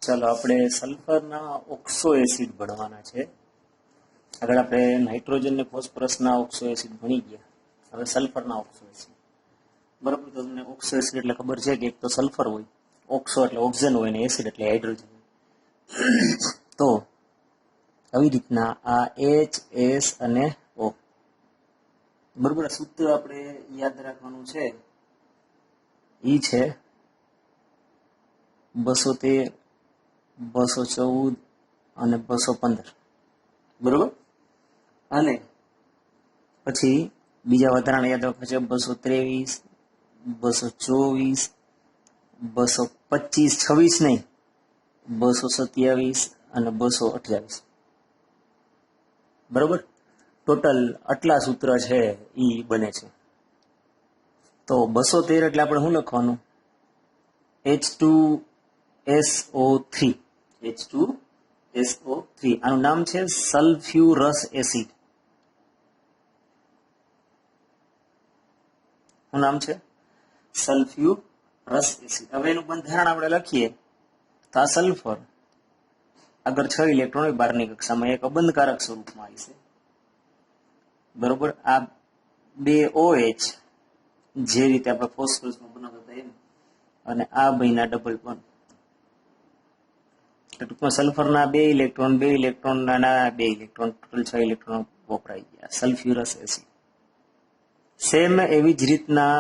ચાલો આપણે સલ્ફરના oxo acid ભણવાના છે. આગળ આપણે નાઇટ્રોજન ને ફોસ્ફરસના ઓક્સો એસિડ ભણી ગયા. હવે સલ્ફરના ઓક્સો એસિડ. બરાબર, તો તમને ઓક્સો એસિડ એટલે ખબર છે કે એક તો સલ્ફર હોય, ઓક્સો એટલે ઓક્સિજન હોય, ને એસિડ એટલે હાઇડ્રોજન. તો આવી રીતના આ H, S અને O. બરોબર, સૂત્ર આપણે યાદ રાખવાનું છે ઈ છે 213, 214 અને 215. બરોબર, અને પછી બીજા વધારાના યાદ રાખવા છે 223, 224, 225, 26 નહીં, 227 અને 228. બરોબર, ટોટલ આટલા સૂત્ર છે ઈ બને છે. તો 213 એટલે આપણે શું લખવાનું? H2SO3. H2SO3 આનું નામ છે સલ્ફ્યુરસ એસિડ. શું નામ છે? સલ્ફ્યુરસ એસિડ. હવે એનું બંધારણ આપણે લખીએ તો આ સલ્ફર આગળ 6 ઇલેક્ટ્રોન હોય બહારની કક્ષામાં, એક અબંધકારક સ્વરૂપમાં આવી છે. બરોબર, આ બે OH જે રીતે આપણે ફોસ્ફરસમાં બનાવતા હતા એમ, અને આ બહીના ડબલ બોન્ડ. ટૂંકમાં સલ્ફરના 2 ઇલેક્ટ્રોન 2 ઇલેક્ટ્રોન ના 2 ઇલેક્ટ્રોન, ટોટલ 6 ઇલેક્ટ્રોન વપરાઈ ગયા. સલ્ફ્યુરસ એસિડ. સેમ એવી જ રીતના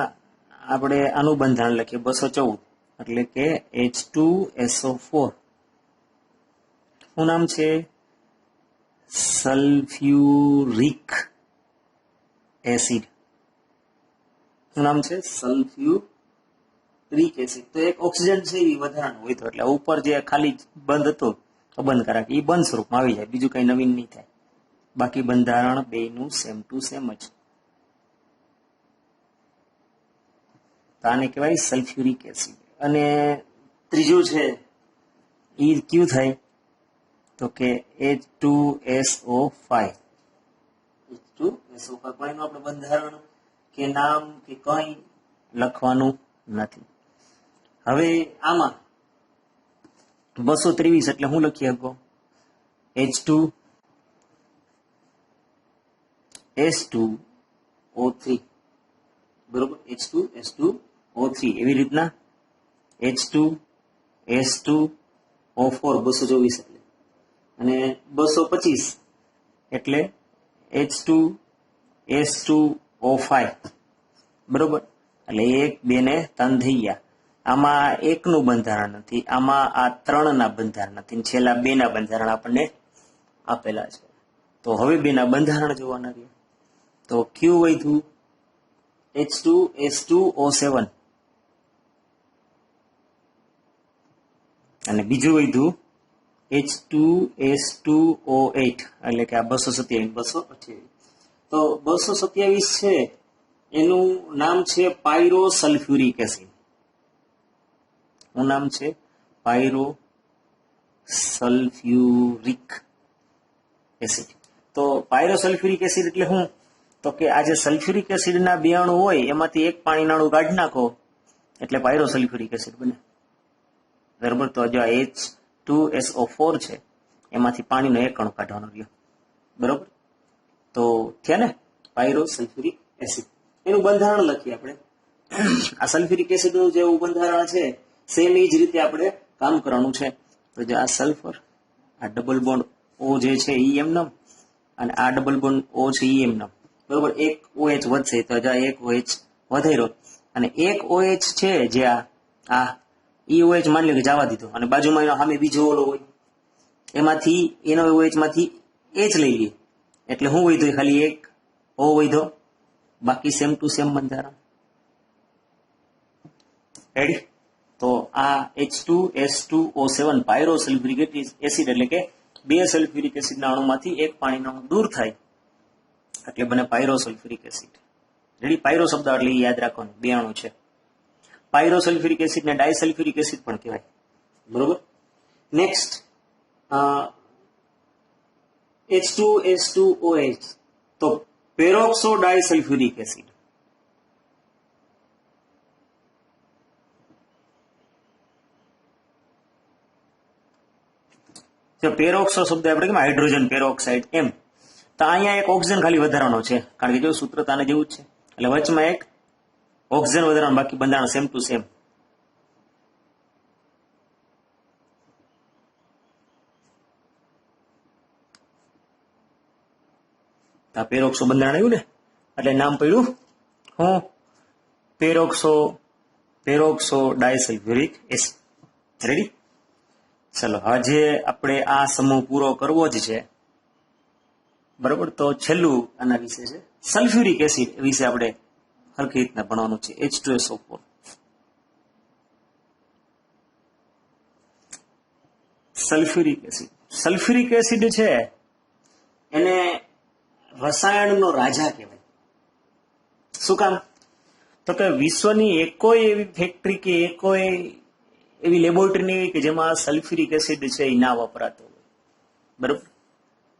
આપણે આનું બંધારણ લખીએ 214, એટલે કે H2SO4. શું નામ છે? Sulphuric acid. શું નામ છે? Sulphuric acid. તો એક ઓક્સિજન છે એ વધારાનું હોય તો, એટલે ઉપર જે ખાલી બંધ હતો અબંધકારક, એ બંધ સ્વરૂપમાં આવી જાય, બીજું કઈ નવીન નહીં થાય. બાકી બંધારણ બેયનું સેમ ટુ સેમ જ. તો આને કહેવાય સલ્ફ્યુરિક એસિડ. અને ત્રીજું છે એ કયું થાય? તો કે H2SO5. H2SO5 પણ એનું આપણે બંધારણ કે નામ કે કંઈ લખવાનું નથી. હવે આમાં 223 એટલે હું લખી શકો? H2S2O3. બરોબર, H2S2O3. એવી રીતના H2S2O4 224 એટલે, અને 225 એટલે H2S2O5. બરોબર, એટલે 1, 2 ને 3 થઈ ગયા. આમાં એકનું બંધારણ નથી, આમાં આ 3 ના બંધારણ નથી, છેલ્લા 2 ના બંધારણ આપણને આપેલા છે. તો હવે 2 ના બંધારણ જોવાના રહ્યા. તો ક્યુ વધ્યું? H2S2O7, અને બીજું વધ્યું H2S2O8, એટલે કે આ 227 228. તો 227 છે એનું નામ છે પાયરોસલ્ફ્યુરિક એસિડ. શું નામ છે? પાયરોસલ્ફ્યુરિક એસિડ. તો પાયરોસલ્ફ્યુરિક એસિડ એટલે શું? તો કે આ જે સલ્ફ્યુરિક એસિડના 2 અણુ હોય એમાંથી એક પાણીના અણુ કાઢી નાખો એટલે પાયરોસલ્ફ્યુરિક એસિડ બને. બરાબર, તો જો H2SO4 છે એમાંથી પાણીનો એક અણુ કાઢવાનો રહ્યો. બરોબર, તો છે ને પાયરોસલ્ફ્યુરિક એસિડ. એનું બંધારણ લખીએ આપણે. આ સલ્ફ્યુરિક એસિડનું જેવું બંધારણ છે સેમ એ જ રીતે આપણે કામ કરવાનું છે. તો જો આ સલ્ફર, આ ડબલ બોન્ડ O જે છે ઈ એમનેમ, અને આ ડબલ બોન્ડ O છે ઈ એમનેમ. બરોબર, એક OH વધશે તો જો એક OH વધાર્યો, અને એક OH છે જે આ ઈ OH માની લો કે જવા દીધો, અને બાજુમાં એનો સામે બીજો ઓલો હોય, એમાંથી એનો OH માંથી H લઈ લઈએ એટલે શું વધ્યું? ખાલી એક O વધ્યો, બાકી સેમ ટુ સેમ બંધારણ. રેડી? તો આ H2S2O7 પાયરોસલ્ફ્યુરિક એસિડ, એટલે કે 2 સલ્ફ્યુરિક એસિડના અણુમાંથી એક પાણીનો અણુ દૂર થાય એટલે બને પાયરોસલ્ફ્યુરિક એસિડ. રેડી? પાયરો શબ્દ એટલે યાદ રાખવાનું, 2 અણુ છે. પાયરોસલ્ફ્યુરિક એસિડ ને ડાયસલ્ફ્યુરિક એસિડ પણ કહેવાય. બરોબર, નેક્સ્ટ H2S2OH, તો પેરોક્સો ડાયસલ્ફ્યુરિક એસિડ. જો પેરોક્સો શબ્દ આપણે કેમ હાઇડ્રોજન પેરોક્સાઇડ એમ, તો અહીંયા એક ઓક્સિજન ખાલી વધારાનો છે, કારણ કે જો સૂત્ર તાને જેવું જ છે, એટલે વચમાં એક ઓક્સિજન વધારાનો, બાકી બંધારણ સેમ ટુ સેમ. આ પેરોક્સો બંધારણ આવ્યું ને, એટલે નામ પડ્યું હું પેરોક્સો ડાયસલ્ફ્યુરિક એસિડ. રેડી? ચલો, આજે આપણે આ સમૂહ પૂરો કરવો જ છે, બરોબર. તો છેલ્લું આના વિશે છે સલ્ફ્યુરિક એસિડ વિશે આપણે હરખી રીતના ભણવાનું છે. H2SO4. સલ્ફ્યુરિક એસિડ છે એને રસાયણનો રાજા કહેવાય. શું કામ? તો કે વિશ્વની એકોય એવી ફેક્ટરી કે એકોય એવી લેબોરેટરી નહીં કે જેમાં સલ્ફ્યુરિક એસિડ છે એ ના વપરાતો હોય, બરોબર.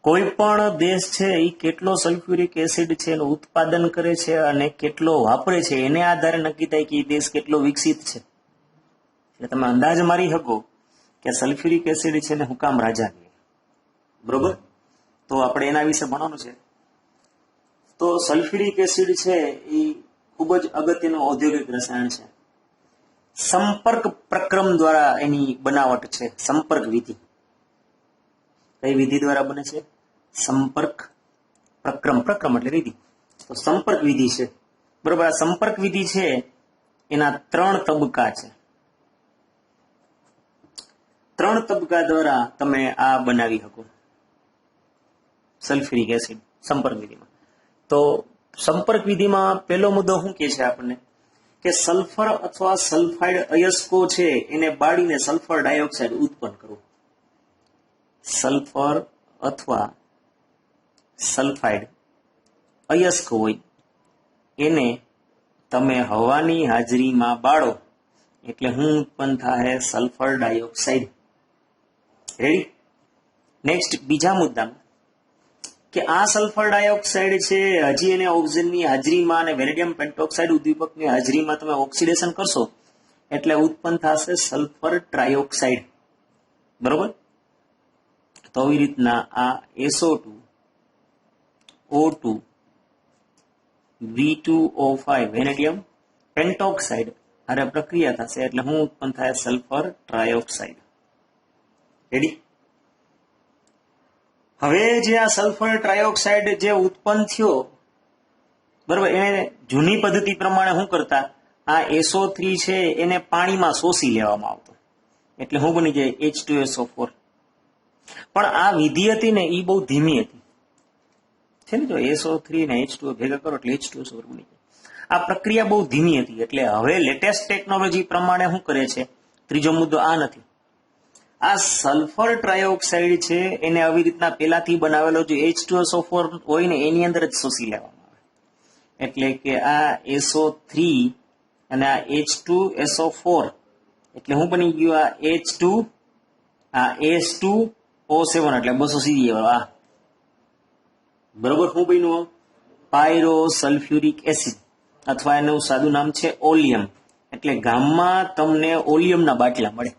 કોઈ પણ દેશ છે એ કેટલો સલ્ફ્યુરિક એસિડ છે એનું ઉત્પાદન કરે છે અને કેટલો વાપરે છે એને આધારે નક્કી થાય કે એ દેશ કેટલો વિકસિત છે. એટલે તમે અંદાજ મારી શકો કે સલ્ફ્યુરિક એસિડ છે ને હું કામ રાજા કહે, બરોબર. તો આપણે એના વિશે ભણવાનું છે. તો સલ્ફ્યુરિક એસિડ છે એ ખૂબ જ અગત્યનું ઔદ્યોગિક રસાયણ છે. સંપર્ક પ્રક્રમ દ્વારા એની બનાવટ છે. સંપર્ક વિધિ કઈ વિધિ દ્વારા બને છે? સંપર્ક પ્રક્રમ એટલે વિધિ. તો સંપર્ક વિધિ છે, બરોબર. આ સંપર્ક વિધિ છે એના 3 તબક્કા છે. 3 તબક્કા દ્વારા તમે આ બનાવી શકો સલ્ફ્યુરિક એસિડ સંપર્ક વિધિમાં. તો સંપર્ક વિધિમાં પહેલો મુદ્દો શું કે છે આપણને કે સલ્ફર અથવા સલ્ફાઇડ અયસ્કો છે એને બાળીને સલ્ફર ડાયોક્સાઇડ ઉત્પન્ન કરવું. સલ્ફર અથવા સલ્ફાઇડ અયસ્ક હોય એને તમે હવાની હાજરીમાં બાળો એટલે શું ઉત્પન્ન થાય? Sulphur dioxide. રેડી? નેક્સ્ટ બીજા મુદ્દામાં કે આ સલ્ફર ડાયોક્સાઇડ છે હજી એને ઓક્સિજનની હાજરીમાં અને વેનેડિયમ પેન્ટોક્સાઇડ ઉદ્દીપકની હાજરીમાં તમે ઓક્સિડેશન કરશો એટલે ઉત્પન્ન થશે સલ્ફર ટ્રાયોક્સાઇડ, બરોબર. તો આવી રીતના આ SO2 O2 V2O5 વેનેડિયમ પેન્ટોક્સાઇડ અરે પ્રક્રિયા થશે એટલે શું ઉત્પન્ન થાય? Sulphur trioxide. રેડી? હવે જે આ સલ્ફર ટ્રાયોક્સાઇડ જે ઉત્પન્ન થયો, બરોબર, એને જૂની પદ્ધતિ પ્રમાણે શું કરતા? આ SO3 છે એને પાણીમાં શોષી લેવામાં આવતો એટલે શું બની જાય? H2SO4. પણ આ વિધિ હતી ને એ બહુ ધીમી હતી છે ને. જો SO3 ને H2O ભેગા કરો એટલે H2SO4 બની જાય. આ પ્રક્રિયા બહુ ધીમી હતી. એટલે હવે લેટેસ્ટ ટેકનોલોજી પ્રમાણે શું કરે છે? ત્રીજો મુદ્દો આ નથી. આ સલ્ફર ટ્રાયોક્સાઇડ છે એને આવી રીતના પેલાથી બનાવેલો જે H2SO4 હોય ને એની અંદર જ શોષી લેવામાં આવે. એટલે કે આ SO3 અને આ H2SO4 એટલે શું બની ગયું? આ H2 આ H2O7 એટલે 200 CH આ, બરોબર. શું બન્યું? પાયરોસલ્ફ્યુરિક એસિડ અથવા એનું સાદું નામ છે ઓલિયમ. એટલે ગામમાં તમને ઓલિયમના બાટલા મળે,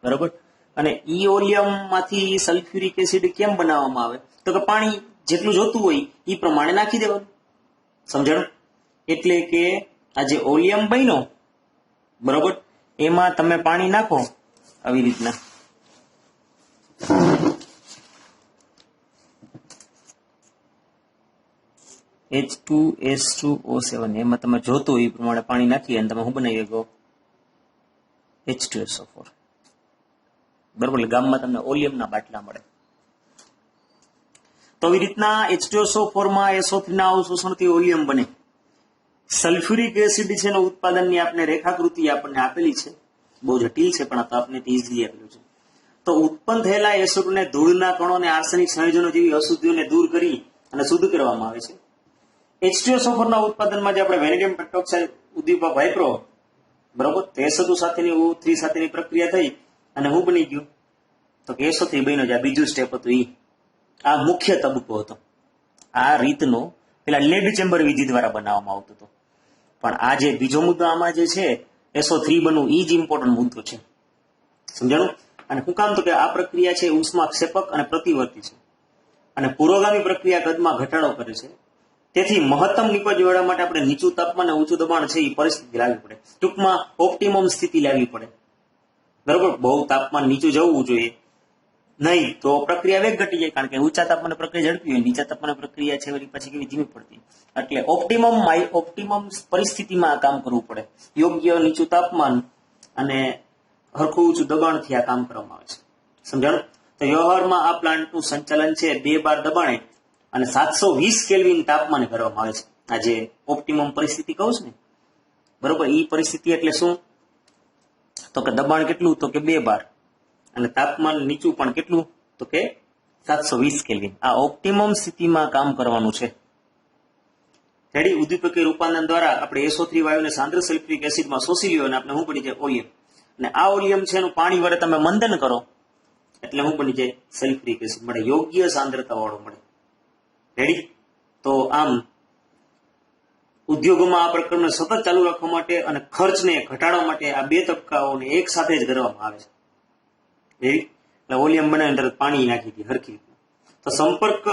બરોબર. અને ઈ ઓલિયમ માંથી સલ્ફ્યુરિક એસિડ કેમ બનાવવામાં આવે? તો કે પાણી જેટલું જોતું હોય એ પ્રમાણે નાખી દેવાનું. સમજાણું? એટલે કે આ જે ઓલિયમ બન્યો, બરોબર, એમાં તમે પાણી નાખો આવી રીતના. H2S2O7 એમાં તમે જોતું હોય એ પ્રમાણે પાણી નાખી અને તમે શું બનાવી શકો? H2SO4, બરોબર. ગામમાં તમને ઓલિયમના બાટલા મળે. તો આવી રીતના H2SO4 માં SO3 ના અવશોષણથી ઓલિયમ બને. સલ્ફ્યુરિક એસિડ છે એના ઉત્પાદનની આપણે રેખાકૃતિ આપણને આપેલી છે, બહુ જટિલ છે પણ આ તો આપણે ઇઝીલી આપેલું છે. તો ઉત્પન્ન થયેલા SO2 ને ધૂળના કણો અને આર્સેનિક સંયોજનો જેવી અશુદ્ધિઓને દૂર કરી અને શુદ્ધ કરવામાં આવે છે. H2SO4 ના ઉત્પાદનમાં જે આપણે વેનેડિયમ પેન્ટોક્સાઇડ ઉદ્દીપક વાપરો, બરોબર, તો SO2 સાથેની O3 સાથેની પ્રક્રિયા થઈ અને શું બની ગયું? તો કે SO3 બન્યો. આ બીજું સ્ટેપ હતું. આ મુખ્ય તબક્કો હતો. આ રીતનો પેલા લેડ ચેમ્બર વિધિ દ્વારા બનાવવામાં આવતો હતો. પણ આ જે બીજો મુદ્દો આમાં જે છે SO3 બનવું એ જ ઇમ્પોર્ટન્ટ મુદ્દો છે. સમજાણું? અને શું કામ? તો કે આ પ્રક્રિયા છે ઉષ્માક્ષેપક અને પ્રતિવર્તી છે, અને પુરોગામી પ્રક્રિયા કદમાં ઘટાડો કરે છે. તેથી મહત્તમ નીપજ મેળવવા માટે આપણે નીચું તાપમાન અને ઊંચું દબાણ છે એ પરિસ્થિતિ લાવવી પડે. ટૂંકમાં ઓપ્ટિમમ સ્થિતિ લાવવી પડે. બરોબર, બહુ તાપમાન નીચું જવું જોઈએ નહીં, તો પ્રક્રિયા વેગ ઘટી જાય, કારણ કે ઊંચા તાપમાને પ્રક્રિયા ઝડપી હોય, નીચા તાપમાને પ્રક્રિયા છે વળી પછી કેવી ધીમી પડતી. એટલે ઓપ્ટિમમ પરિસ્થિતિમાં આ કામ કરવું પડે. યોગ્ય નીચું તાપમાન અને હરખું ઊંચું દબાણથી આ કામ કરવામાં આવે છે. સમજાણું? તો વ્યવહારમાં આ પ્લાન્ટનું સંચાલન છે 2 બાર દબાણે અને 720 કેલ્વિન તાપમાને કરવામાં આવે છે. આ જે ઓપ્ટિમમ પરિસ્થિતિ કહું છું ને, બરોબર, એ પરિસ્થિતિ એટલે શું? તો કે દબાણ કેટલું? તો કે 2 બાર, અને તાપમાન નીચું પણ કેટલું? તો કે 720 કેલ્વિન. આ ઓપ્ટિમમ સ્થિતિમાં કામ કરવાનું છે. રેડી? ઉદ્દીપકીય રૂપાંતરણ દ્વારા આપણે SO3 વાયુને સાંદ્ર સલ્ફ્યુરિક એસિડમાં શોષી લ્યો અને આપણે શું બની જાય? ઓલિયમ. અને આ ઓલિયમ છે એનું પાણી વડે તમે મંદન કરો એટલે શું બની જાય? સલ્ફ્યુરિક એસિડ મળે, યોગ્ય સાંદ્રતા વાળો મળે. રેડી? તો આમ ઉદ્યોગોમાં આ પ્રક્રિયાને સતત ચાલુ રાખવા માટે અને ખર્ચને ઘટાડવા માટે આ 2 તબક્કાઓને એક સાથે જ કરવામાં આવે છે. રેડી? એટલે ઓલિયમ બનાવીને તરત પાણી નાખી દે હરખી રીતે. તો સંપર્ક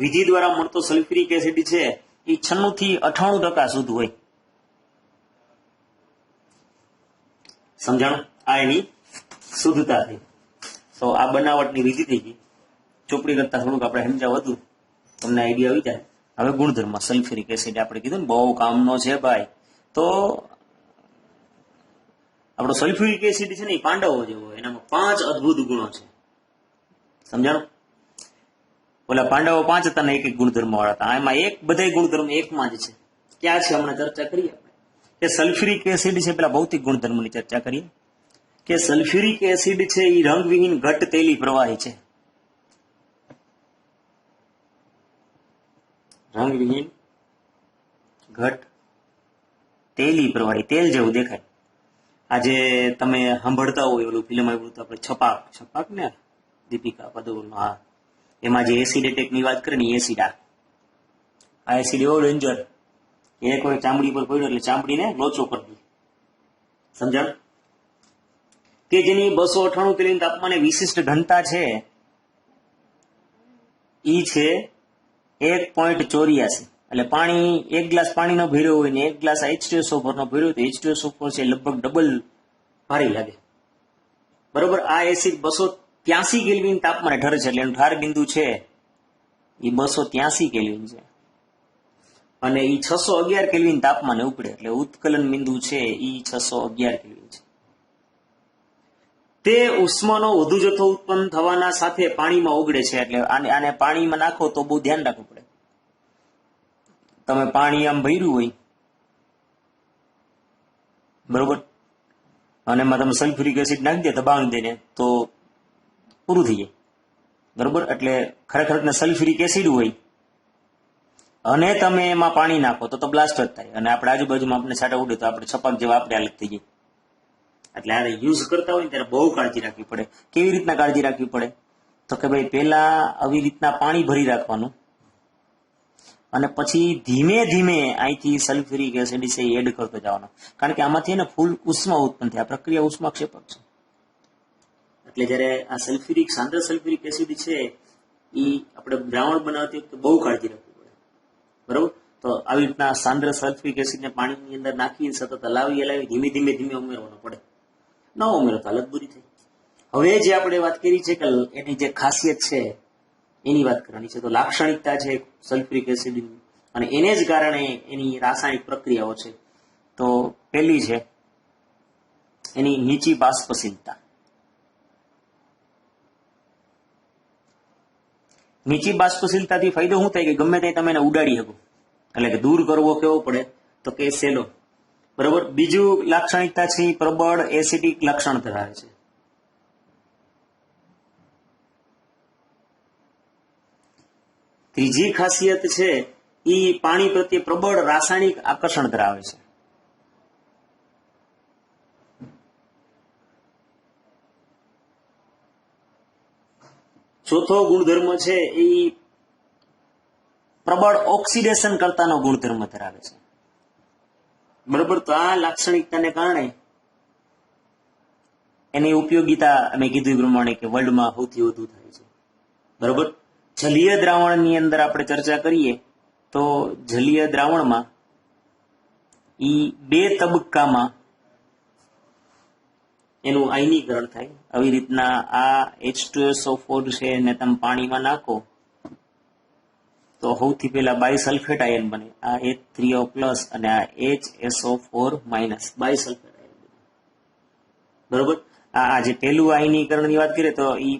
વિધિ દ્વારા મળતો સલ્ફ્યુરિક એસિડ છે એ 96 થી 98% શુદ્ધ હોય. સમજાણું? આ એની શુદ્ધતા થઈ. તો આ બનાવટની વિધિ થઈ ગઈ. ચોપડી કરતા થોડુંક આપણે સમજાવ હતું, તમને આઈડિયા આવી જાય. હવે ગુણધર્મ સલ્ફ્યુરિક એસિડ આપણે કીધું ને બહુ કામનો છે ભાઈ. તો આપણો સલ્ફ્યુરિક એસિડ છે ને એ પાંડવો જેવો, એનામાં 5 અદ્ભુત ગુણો છે. સમજાણું? ઓલા પાંડવો 5 હતા ને એક ગુણધર્મ વાળા હતા. એમાં એક બધા ગુણધર્મ એકમાં જ છે. ક્યાં છે? હમણાં ચર્ચા કરીએ આપણે કે સલ્ફ્યુરિક એસિડ છે. પેલા ભૌતિક ગુણધર્મની ચર્ચા કરીએ કે સલ્ફ્યુરિક એસિડ છે એ રંગવિહીન ઘટ્ટ તેલી પ્રવાહી છે. રંગવિહીન ઘટ્ટ તેલી પ્રવાહી, તેલ જેવું દેખાય. આજે તમે સાંભળતા હોય ઓલું ફિલ્મ આવ્યું હતું આપણે છપાક ને, દીપિકા પદુકોણ, હા, એમાં જે એસિડ એટેક ની વાત કરે ને, એસિડ આ એસિડ એવો ડેન્જર, એક વાર ચામડી પર પડ્યો એટલે ચામડીને લોચો કરી દે. સમજાણ? કે જેની 298 કેલ્વિન તાપમાને વિશિષ્ટ ઘનતા છે ઈ છે 1.84. એટલે પાણી, એક ગ્લાસ પાણીનો ભર્યો હોય ને એક ગ્લાસ H2SO4 નો ભર્યો તો H2SO4 છે લગભગ ડબલ ભારે લાગે. બરોબર? આ એસિડ 283 કેલ્વિન તાપમાને ઠરે છે, એટલે એનું ઠાર બિંદુ છે એ 283 કેલ્વિન છે, અને એ 611 કેલ્વિન તાપમાને ઉપડે, એટલે ઉત્કલન બિંદુ છે એ 611 કેલ્વિન છે. તે ઉષ્માનો વધુ જથ્થો ઉત્પન્ન થવાના સાથે પાણીમાં ઓગળે છે. એટલે આને પાણીમાં નાખો તો બહુ ધ્યાન રાખવું પડે. તમે પાણી આમ ભર્યું હોય, બરોબર, અને એમાં તમે સલ્ફ્યુરિક એસિડ નાખી દે દબાણ દઈને તો પૂરું થઈ જાય. બરોબર? એટલે ખરેખર સલ્ફ્યુરિક એસિડ હોય અને તમે એમાં પાણી નાખો તો બ્લાસ્ટ જ થાય, અને આપણે આજુબાજુમાં આપણે છાંટા ઉડે તો આપણે છપાક જેવા આપણે હાલત થઈ જાય. એટલે આ યુઝ કરતા હોય ને ત્યારે બહુ કાળજી રાખવી પડે. કેવી રીતના કાળજી રાખવી પડે? તો કે ભાઈ પહેલા આવી રીતના પાણી ભરી રાખવાનું, અને પછી ધીમે ધીમે અહીંથી સલ્ફ્યુરિક એસિડ છે એ એડ કરતો જવાનો, કારણ કે આમાંથી એને ફૂલ ઉષ્મા ઉત્પન્ન થાય. આ પ્રક્રિયા ઉષ્માક્ષેપક છે. એટલે જયારે આ સાંદ્ર સલ્ફ્યુરિક એસિડ છે એ આપણે દ્રાવણ બનાવતી વખતે બહુ કાળજી રાખવી પડે. બરોબર? તો આવી રીતના સાંદ્ર સલ્ફ્યુરિક એસિડને પાણીની અંદર નાખી સતત હલાવી ધીમે ધીમે ઉમેરવાનો પડે. ન ઉમેરો તો હાલત બુરી થઈ. હવે જે આપણે વાત કરી છે કે એની જે ખાસિયત છે એની વાત કરવાની છે. તો લાક્ષણિકતા છે સલ્ફ્યુરિક એસિડની, અને એને જ કારણે એની રાસાયણિક પ્રક્રિયાઓ છે. તો પહેલી છે એની નીચી બાષ્પશીલતા. નીચી બાષ્પશીલતાથી ફાયદો શું થાય કે ગમે ત્યાં તમે એને ઉડાડી શકો, એટલે કે દૂર કરવો કેવો પડે તો કે સહેલો. બરોબર? બીજું લાક્ષણિકતા છે પ્રબળ એસિડિક લક્ષણ ધરાવે છે. ત્રીજી ખાસિયત છે એ પાણી પ્રત્યે પ્રબળ રાસાયણિક આકર્ષણ ધરાવે છે. ચોથો ગુણધર્મ છે એ પ્રબળ ઓક્સિડેશન કરતાનો ગુણધર્મ ધરાવે છે. બરોબર? તો આ લાક્ષણિકતાને કારણે એની ઉપયોગિતા મેં કીધું એ પ્રમાણે કે વર્લ્ડમાં સૌથી વધુ થાય છે. બરોબર. જલીય દ્રાવણની અંદર આપણે ચર્ચા કરીએ તો જલીય દ્રાવણમાં ઈ 2 તબક્કામાં એનું આયનીકરણ થાય. આવી રીતના આ H2SO4 છે ને તમે પાણીમાં નાખો તો સૌથી પહેલા બાયસલ્ફેટ આયન બને. આ H3O+ અને આ HSO4- બાયસલ્ફેટ આયન બને. બરોબર. આ જે પહેલું આયનીકરણની વાત કરીએ તો ઈ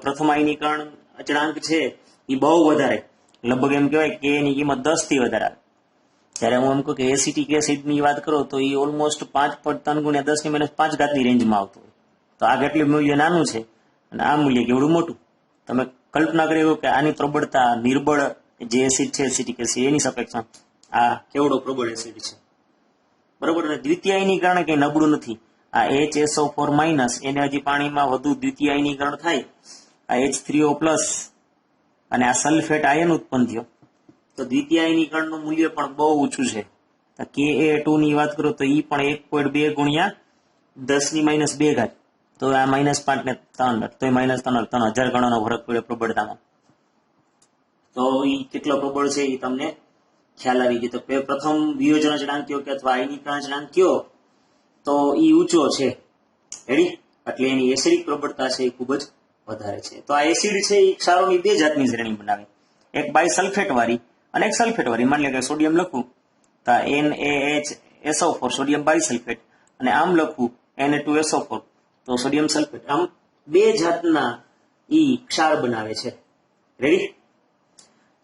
પ્રથમ આયનીકરણ અચળાંક છે એ બહુ વધારે, લગભગ એમ કહેવાય કે એની કિંમત 10 થી વધારે આવે. જ્યારે હું એમ કહું કે એસિટિક એસિડની વાત કરો તો એ ઓલમોસ્ટ 5.3 × 10⁻5 રેન્જમાં આવતો હોય. તો આ કેટલું મૂલ્ય નાનું છે અને આ મૂલ્ય કેવડું મોટું. તમે કલ્પના કરી શકો કે આની પ્રબળતા નિર્બળ જે એસિડ છે એસિટિક એસિડ એની સાપેક્ષમાં આ કેવડો પ્રબળ એસિડ છે. બરોબર. અને દ્વિતીય આયનીકરણ કંઈ નબળું નથી. આ HSO4- એને હજી પાણીમાં વધુ દ્વિતીય આયનીકરણ થાય, આ H3O+ અને આ સલ્ફેટ આયન ઉત્પન્ન થયો તો દ્વિતીય આયનીકરણનું મૂલ્ય પણ બહુ ઓછું છે. Ka2 ની વાત કરો તો એ પણ 1.2 × 10⁻², તો આ -5 ને 3 તો -3000 ગણાનો ફરક પડ્યો પ્રબળતામાં. તો એ કેટલો પ્રબળ છે એ તમને ખ્યાલ આવી ગયો. તો પ્રથમ વિયોજન અચળાંક કયો કે અથવા આયનીકરણ અચળાંક કયો તો એ ઊંચો છે. રેડી. એટલે એની એસિડિક પ્રબળતા છે એ ખૂબ જ વધારે છે. તો આ એસિડ છે એ ક્ષારોની 2 જાતની શ્રેણી બનાવે, એક બાયસલ્ફેટ વાળી અને એક સલ્ફેટ વાળી. માની લો કે સોડિયમ લખું તો NaHSO4 સોડિયમ બાયસલ્ફેટ, અને આમ લખું Na2SO4 તો સોડિયમ સલ્ફેટ. આમ 2 જાતના ઈ ક્ષાર બનાવે છે. રેડી.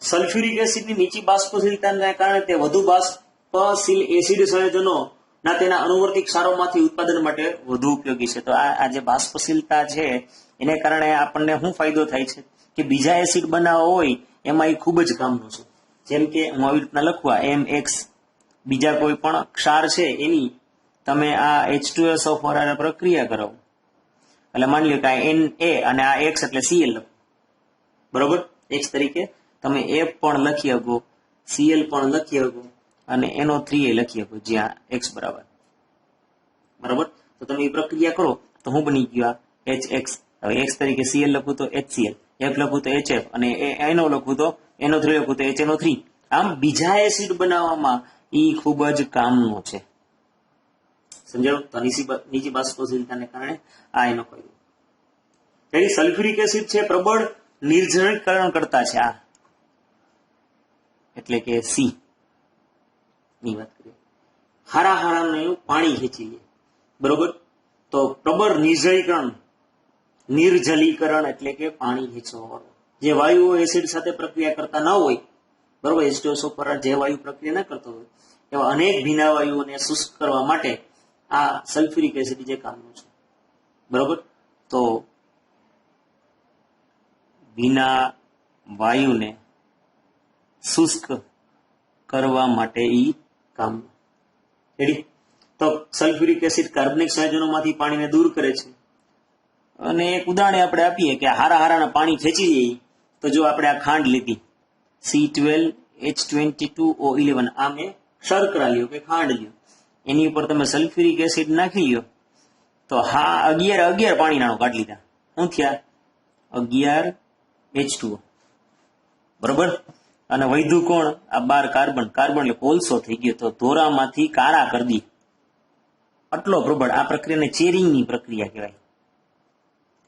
સલ્ફ્યુરિક એસિડની નીચી બાષ્પશીલતાને કારણે તે વધુ બાષ્પશીલ એસિડ સંયોજનો ના તેના અનુવર્તી ક્ષારોમાંથી ઉત્પાદન માટે વધુ ઉપયોગી છે. તો આ જે બાષ્પશીલતા છે એને કારણે આપણને શું ફાયદો થાય છે કે બીજા એસિડ બનાવવા હોય એમાં એ ખૂબ જ કામનું છે. જેમ કે હું આવી રીતના લખવા MX, બીજા કોઈ પણ ક્ષાર છે એની તમે આ H2SO4 પ્રક્રિયા કરો એટલે માની લો કે આ Na અને આ X એટલે Cl લખો. બરોબર. X તરીકે તમે F પણ લખી શકો, Cl પણ લખી શકો અને NO3 લખી શકો, જ્યાં X બરાબર. બરાબર. તો તમે એ પ્રક્રિયા કરો તો હું બની ગયો HX. હવે X તરીકે Cl લખું તો HCl, F લખું તો HF અને NO લખું તો NO3 લખું તો HNO3. આમ બીજા એસિડ બનાવવામાં એ ખૂબ જ કામનો છે. સમજાયું? તો નીચી બાષ્પશીલતાને કારણે આ એનો ફાયદો. તેથી સલ્ફ્યુરિક એસિડ છે પ્રબળ નિર્જલીકરણ કરતા છે. આ એટલે કે સી ની વાત કરીએ. હારાનું પાણી ખેંચી લે. બરોબર. તો પ્રબળ નિર્જલીકરણ એટલે કે પાણી ખેંચવા. જે વાયુઓ એસિડ સાથે પ્રક્રિયા કરતા ન હોય, બરોબર, H2SO4 જે વાયુ પ્રક્રિયા ન કરતો હોય એવા અનેક ભીના વાયુઓને શુષ્ક કરવા માટે આ સલ્ફ્યુરિક એસિડ જે કામનું છે. બરોબર. તો ભીના વાયુને શુષ્ક કરવા માટે ઈ કામનું. રેડી. તો સલ્ફ્યુરિક એસિડ કાર્બનિક સંયોજનોમાંથી પાણીને દૂર કરે છે. અને એક ઉદાહરણ આપણે આપીએ કે હારાના પાણી ખેંચી જઈએ તો જો આપણે આ ખાંડ લીધી C12H22O11, આ મેં શર્કરા લ્યો કે ખાંડ લ્યો, એની ઉપર તમે સલ્ફ્યુરિક એસિડ નાખી લ્યો તો 11 પાણી નાણું કાઢી લીધા. શું થયા? 11 H2O. બરોબર. અને વૈધું કોણ? આ 12 કાર્બન એટલે કોલસો થઈ ગયો. તો ધોરામાંથી કાળા કરી દી. આટલો પ્રબળ. આ પ્રક્રિયાને ચેરિંગની પ્રક્રિયા કહેવાય.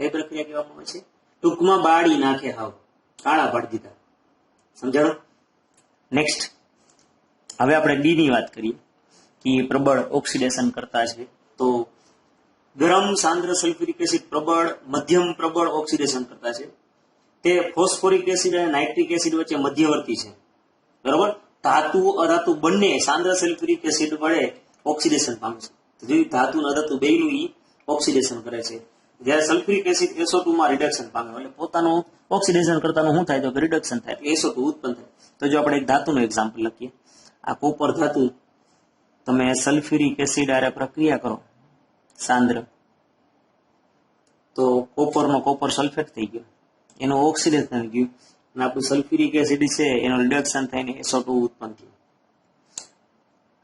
કઈ પ્રક્રિયા કહેવામાં આવે છે? ટૂંકમાં બાળી નાખે, હાવ કાળા પાડી દીધા. સમજાણો? નેક્સ્ટ હવે આપણે ડી ની વાત કરીએ કે પ્રબળ ઓક્સિડેશન કરતા છે. તો ગરમ સાંદ્ર સલ્ફ્યુરિક એસિડ પ્રબળ, મધ્યમ પ્રબળ ઓક્સિડેશન કરતા છે. તે ફોસ્ફોરિક એસિડ અને નાઇટ્રિક એસિડ વચ્ચે મધ્યવર્તી છે. બરોબર. ધાતુ અધાતુ બંને સાંદ્ર સલ્ફ્યુરિક એસિડ વડે ઓક્સિડેશન પામે છે. તો ધાતુ અને અધાતુ બેયનું ઓક્સિડેશન કરે છે. જ્યારે સલ્ફ્યુરિક એસિડ SO2 માં રિડક્શન પામે એટલે પોતાનું ઓક્સિડેશન કરતાનું શું થાય તો રિડક્શન થાય એટલે SO2 ઉત્પન્ન થાય. તો જો આપણે એક ધાતુનું એક્ઝામ્પલ લખીએ, આ કોપર ધાતુ તમે સલ્ફ્યુરિક એસિડ આરે પ્રક્રિયા કરો સાંદ્ર, તો કોપર સલ્ફેટ થઈ ગયો, એનું ઓક્સિડેશન થઈ ગયું અને આપણું સલ્ફ્યુરિક એસિડ છે એનું રિડક્શન થઈને SO2 ઉત્પન્ન થયું.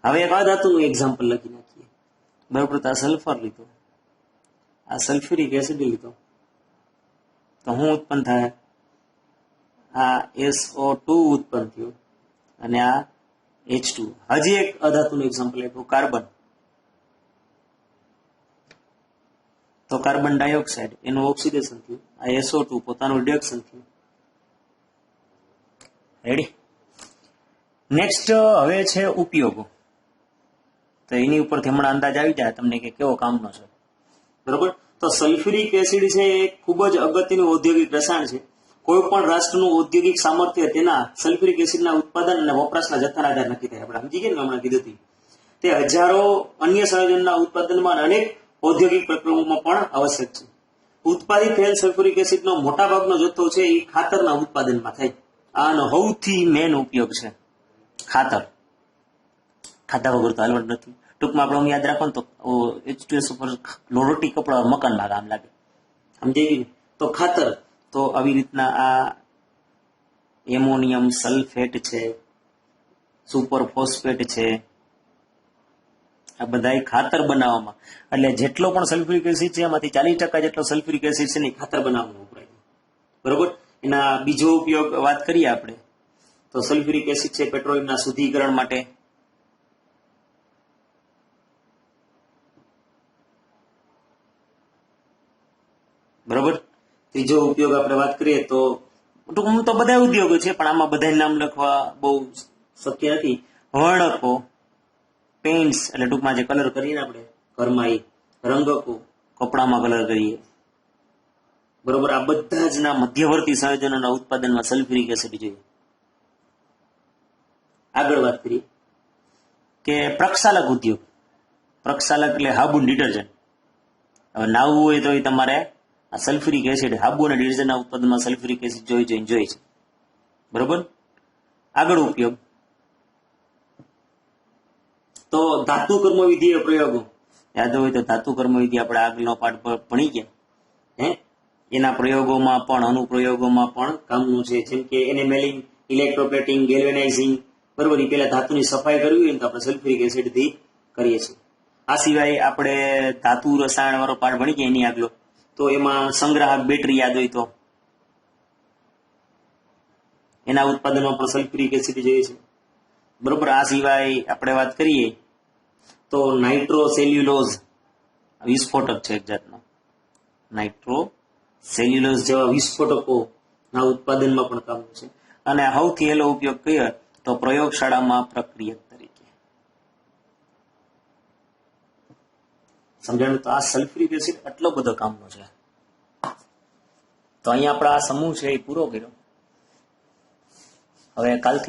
હવે એક આ ધાતુનું એક્ઝામ્પલ લખી નાખીએ. બરોબર. તો આ સલ્ફર લીધું, આ સલ્ફ્યુરિક એસિડ લીધો તો શું ઉત્પન્ન થાય? આ SO2 ઉત્પન્ન થયું અને આ H2. હજી એક અધાતુનું એક્ઝામ્પલ આપ્યું, કાર્બન. તો કાર્બન ડાયોક્સાઇડ એનું ઓક્સિડેશન થયું, આ SO2 પોતાનું રિડક્શન થયું. રેડી? નેક્સ્ટ હવે છે ઉપયોગો. તો એની ઉપરથી હમણાં અંદાજ આવી જાય તમને કે કેવો કામનો છે. બરોબર? તો સલ્ફ્યુરિક એસિડ છે એ ખૂબ જ અગત્યનું ઔદ્યોગિક રસાયણ છે. કોઈ પણ રાષ્ટ્રનું ઔદ્યોગિક સામર્થ્ય તેના સલ્ફ્યુરિક એસિડના ઉત્પાદન અને વપરાશના જથ્થાના આધારે નક્કી થાય. આપણે સમજી ગયા ને, હમણાં કીધું હતું. તે હજારો અન્ય સંયોજનના ઉત્પાદનમાં અનેક ઔદ્યોગિક પ્રક્રિયાઓમાં પણ આવશ્યક છે. ઉત્પાદિત થયેલ સલ્ફ્યુરિક એસિડનો મોટા ભાગનો જથ્થો છે એ ખાતરના ઉત્પાદનમાં થાય. આનો સૌથી મેન ઉપયોગ છે ખાતર. ખાધા વગર તો હાલવાનું નથી. ટૂંકમાં આપણે યાદ રાખો ને તો H2S ઉપર રોટી કપડા મકાનમાં કામ લાગે. સમજાય? તો ખાતર તો આવી રીતના આ એમોનિયમ સલ્ફેટ છે, સુપર ફોસ્ફેટ છે, આ બધા ખાતર બનાવવામાં, એટલે જેટલો પણ સલ્ફ્યુરિક એસિડ છે એમાંથી 40% જેટલો સલ્ફ્યુરિક એસિડ છે ને ખાતર બનાવવામાં વપરાય. બરોબર? એના બીજો ઉપયોગ વાત કરીએ આપણે તો સલ્ફ્યુરિક એસિડ છે પેટ્રોલિયમના શુદ્ધિકરણ માટે, બરોબર. ત્રીજો ઉપયોગ આપણે વાત કરીએ તો ટૂંકમાં તો બધા ઉદ્યોગો છે પણ આમાં બધા નામ લખવા બહુ શક્ય નથી. વર્ણકો, પેઇન્ટ્સ એટલે ટૂંકમાં જે કલર કરીએ ને આપણે ઘરમાં, એ રંગકો, કપડામાં કલર કરીએ, બરોબર. આ બધા જ ના મધ્યવર્તી સંયોજનોના ઉત્પાદનમાં સલ્ફ્યુરિક એસિડ જોઈએ. આગળ વાત કરીએ કે પ્રક્ષાલક ઉદ્યોગ. પ્રક્ષાલક એટલે સાબુ ડિટર્જન્ટ. હવે નાવું હોય તો એ તમારે આ સલ્ફ્યુરિક એસિડ, સાબુ અને ડિટર્જન્ટના ઉત્પાદનમાં સલ્ફ્યુરિક એસિડ જોઈ છે. બરોબર? આગળ ઉપયોગ તો ધાતુ કર્મવિધિય પ્રયોગો. યાદ હોય તો ધાતુ કર્મવિધિ આપણે આગળનો પાઠ ભણી ગયા. એના પ્રયોગોમાં પણ, અનુપ્રયોગોમાં પણ કામનું છે. જેમ કે એનેમેલિંગ, ઇલેક્ટ્રોપ્લેટિંગ, ગેલ્વેનાઇઝિંગ, બરોબર. એ પેલા ધાતુની સફાઈ કરવી હોય ને તો આપણે સલ્ફ્યુરિક એસિડ થી કરીએ છીએ. આ સિવાય આપણે ધાતુ રસાયણ વાળો પાઠ ભણી ગયા એની આગળ, તો એમાં સંગ્રાહક બેટરી યાદ હોય તો એના ઉત્પાદનમાં પણ સલ્ફ્યુરિક એસિડ જોઈએ છે. બરોબર. આ સિવાય આપણે વાત કરીએ તો નાઇટ્રો સેલ્યુલોઝ વિસ્ફોટક છે એક જાતનો. નાઇટ્રો સેલ્યુલોઝ જેવા વિસ્ફોટકો ના ઉત્પાદનમાં પણ કામ છે. અને સૌથી પહેલો ઉપયોગ કયો તો પ્રયોગશાળામાં પ્રક્રિયક તરીકે. સમજાણું? તો આ સલ્ફ્યુરિક એસિડ આટલો બધો કામનો છે. તો અહીંયા આપણા આ સમૂહ છે એ પૂરો કર્યો. હવે કાલથી